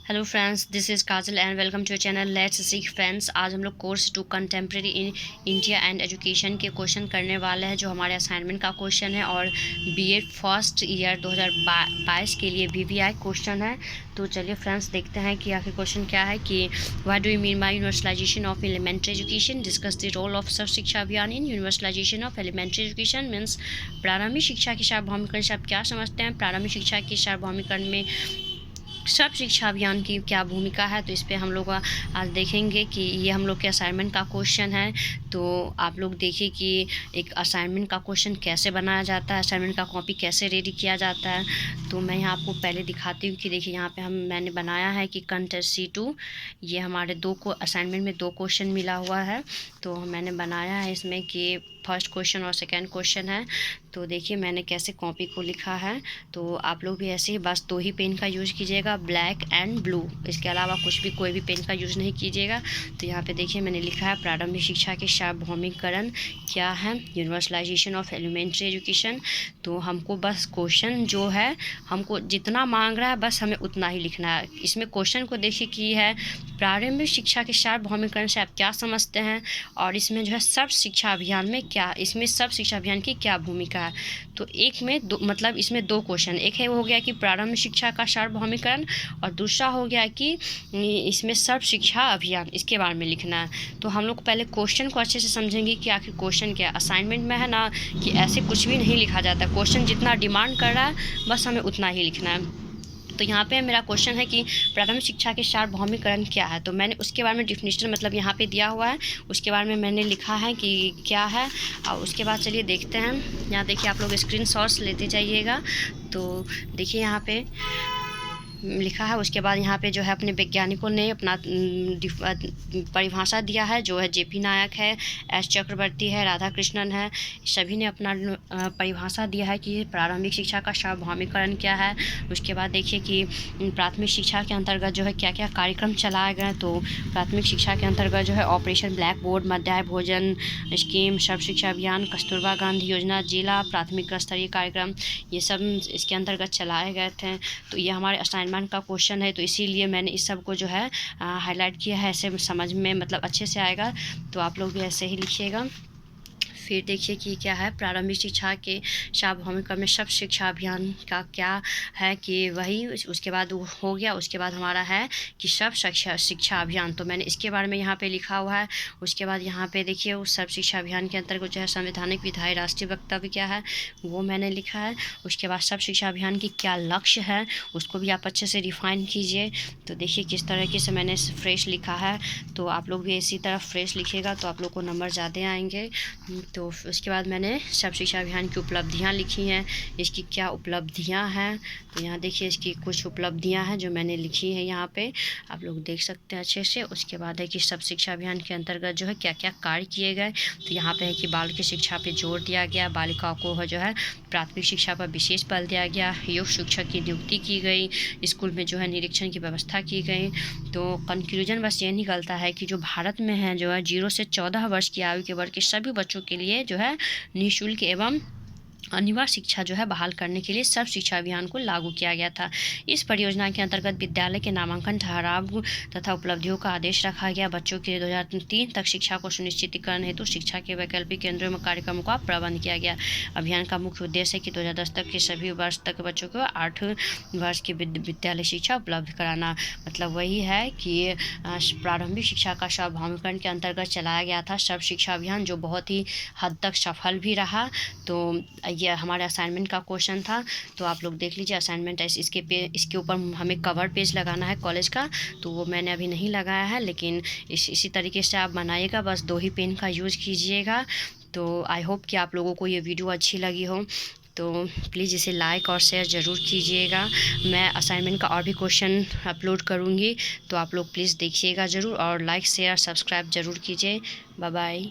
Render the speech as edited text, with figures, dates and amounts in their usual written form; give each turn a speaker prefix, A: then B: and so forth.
A: Hello friends, this is Kajal and welcome to channel let's सीख friends. आज हम लोग course to contemporary in India and education के question करने वाले हैं, जो हमारे असाइनमेंट का क्वेश्चन है और बीएड फर्स्ट ईयर 2022 के लिए वीवीआई क्वेश्चन है। तो चलिए फ्रेंड्स, देखते हैं कि आखिर क्वेश्चन क्या है कि what do you mean by universalization of elementary education, discuss the role of Sarva Shiksha Abhiyan in universalization of elementary education. Means प्रारंभिक शिक्षा के सार्वभौमिकरण से आप क्या समझते हैं। प्रारंभिक शिक्षा के सार्वभौमिकरण में सर्व शिक्षा अभियान की क्या भूमिका है, तो इस पे हम लोग आज देखेंगे कि ये हम लोग के असाइनमेंट का क्वेश्चन है। तो आप लोग देखिए कि एक असाइनमेंट का क्वेश्चन कैसे बनाया जाता है, असाइनमेंट का कॉपी कैसे रेडी किया जाता है। तो मैं यहाँ आपको पहले दिखाती हूँ कि देखिए यहाँ पे मैंने बनाया है कि कंटेस्ट C2, ये हमारे असाइनमेंट में 2 क्वेश्चन मिला हुआ है। तो मैंने बनाया है इसमें कि फर्स्ट क्वेश्चन और सेकेंड क्वेश्चन है। तो देखिए मैंने कैसे कॉपी को लिखा है। तो आप लोग भी ऐसे ही बस 2 ही पेन का यूज़ कीजिएगा, ब्लैक एंड ब्लू, इसके अलावा कुछ भी कोई भी पेन का यूज़ नहीं कीजिएगा। तो यहाँ पे देखिए मैंने लिखा है प्रारंभिक शिक्षा के सार्वभौमिकरण क्या है, यूनिवर्सलाइजेशन ऑफ एलिमेंट्री एजुकेशन। तो हमको बस क्वेश्चन जो है हमको जितना मांग रहा है बस हमें उतना ही लिखना है। इसमें क्वेश्चन को देखिए कि है प्रारंभिक शिक्षा के सार्वभौमिकरण से आप क्या समझते हैं, और इसमें जो है सर्व शिक्षा अभियान में क्या, इसमें सर्व शिक्षा अभियान की क्या भूमिका है। तो एक में दो, मतलब इसमें 2 क्वेश्चन, एक है हो गया कि प्रारंभिक शिक्षा का सार्वभौमिकरण और दूसरा हो गया कि इसमें सर्व शिक्षा अभियान, इसके बारे में लिखना है। तो हम लोग पहले क्वेश्चन को अच्छे से समझेंगे कि आखिर क्वेश्चन क्या है। असाइनमेंट में है ना कि ऐसे कुछ भी नहीं लिखा जाता, क्वेश्चन जितना डिमांड कर रहा है बस हमें उतना ही लिखना है। तो यहाँ पे मेरा क्वेश्चन है कि प्रारंभिक शिक्षा के सार्वभौमिकरण क्या है। तो मैंने उसके बारे में डिफिनेशन मतलब यहाँ पे दिया हुआ है, उसके बारे में मैंने लिखा है कि क्या है। और उसके बाद चलिए देखते हैं। यहाँ देखिए आप लोग स्क्रीनशॉट्स लेते जाइएगा। तो देखिए यहाँ पे लिखा है। उसके बाद यहाँ पे जो है अपने वैज्ञानिकों ने अपना परिभाषा दिया है, जो है जेपी नायक है, एस चक्रवर्ती है, राधा कृष्णन है, सभी ने अपना परिभाषा दिया है कि प्रारंभिक शिक्षा का सार्वभौमिकरण क्या है। उसके बाद देखिए कि प्राथमिक शिक्षा के अंतर्गत जो है क्या क्या कार्यक्रम चलाए गए। तो प्राथमिक शिक्षा के अंतर्गत जो है ऑपरेशन ब्लैक बोर्ड, मध्याह्न भोजन स्कीम, सर्व शिक्षा अभियान, कस्तूरबा गांधी योजना, जिला प्राथमिक स्तरीय कार्यक्रम, ये सब इसके अंतर्गत चलाए गए थे। तो ये हमारे असाइनमेंट का क्वेश्चन है, तो इसीलिए मैंने इस सब को जो है हाईलाइट किया है, ऐसे समझ में मतलब अच्छे से आएगा। तो आप लोग भी ऐसे ही लिखिएगा। फिर देखिए कि क्या है प्रारंभिक शिक्षा के सार्वभौमिकरण में सर्व शिक्षा अभियान का क्या है कि वही उसके बाद हो गया। उसके बाद हमारा है कि सर्व शिक्षा अभियान, तो मैंने इसके बारे में यहाँ पे लिखा हुआ है। उसके बाद यहाँ पे देखिए उस सर्व शिक्षा अभियान के अंतर्गत जो है संवैधानिक विधायी राष्ट्रीय वक्तव्य क्या है वो मैंने लिखा है। उसके बाद सर्व शिक्षा अभियान की क्या लक्ष्य है उसको भी आप अच्छे से डिफाइन कीजिए। तो देखिए किस तरीके से मैंने फ्रेश लिखा है। तो आप लोग भी इसी तरह फ्रेश लिखिएगा तो आप लोग को नंबर ज़्यादा आएंगे। तो उसके बाद मैंने सर्व शिक्षा अभियान की उपलब्धियां लिखी हैं, इसकी क्या उपलब्धियां हैं। तो यहाँ देखिए इसकी कुछ उपलब्धियां हैं जो मैंने लिखी है, यहाँ पे आप लोग देख सकते हैं अच्छे से। उसके बाद है कि सर्व शिक्षा अभियान के अंतर्गत जो है क्या क्या कार्य किए गए। तो यहाँ पे है कि बाल की शिक्षा पे जोर दिया गया, बालिकाओं को जो है प्राथमिक शिक्षा पर विशेष बल दिया गया, योग शिक्षक की नियुक्ति की गई, स्कूल में जो है निरीक्षण की व्यवस्था की गई। तो कंक्लूजन बस ये निकलता है कि जो भारत में है जो है 0 से 14 वर्ष की आयु के वर्ग के सभी बच्चों के लिए जो है निःशुल्क एवं अनिवार्य शिक्षा जो है बहाल करने के लिए सर्व शिक्षा अभियान को लागू किया गया था। इस परियोजना के अंतर्गत विद्यालय के नामांकन, ठहराव तथा उपलब्धियों का आदेश रखा गया। बच्चों के 2003 तक शिक्षा को सुनिश्चितकरण हेतु शिक्षा के वैकल्पिक केंद्रों में कार्यक्रमों का प्रबंध किया गया। अभियान का मुख्य उद्देश्य है कि 2010 तक के सभी वर्ष तक के बच्चों को 8 वर्ष की विद्यालय शिक्षा उपलब्ध कराना। मतलब वही है कि प्रारंभिक शिक्षा का सार्वभौमिकरण के अंतर्गत चलाया गया था सर्व शिक्षा अभियान, जो बहुत ही हद तक सफल भी रहा। तो ये हमारे असाइनमेंट का क्वेश्चन था। तो आप लोग देख लीजिए असाइनमेंट इसके ऊपर हमें कवर पेज लगाना है कॉलेज का, तो वो मैंने अभी नहीं लगाया है, लेकिन इसी तरीके से आप बनाइएगा, बस 2 ही पेन का यूज़ कीजिएगा। तो आई होप कि आप लोगों को ये वीडियो अच्छी लगी हो। तो प्लीज़ इसे लाइक और शेयर ज़रूर कीजिएगा। मैं असाइनमेंट का और भी क्वेश्चन अपलोड करूँगी, तो आप लोग प्लीज़ देखिएगा ज़रूर, और लाइक शेयर सब्सक्राइब ज़रूर कीजिए। Bye bye.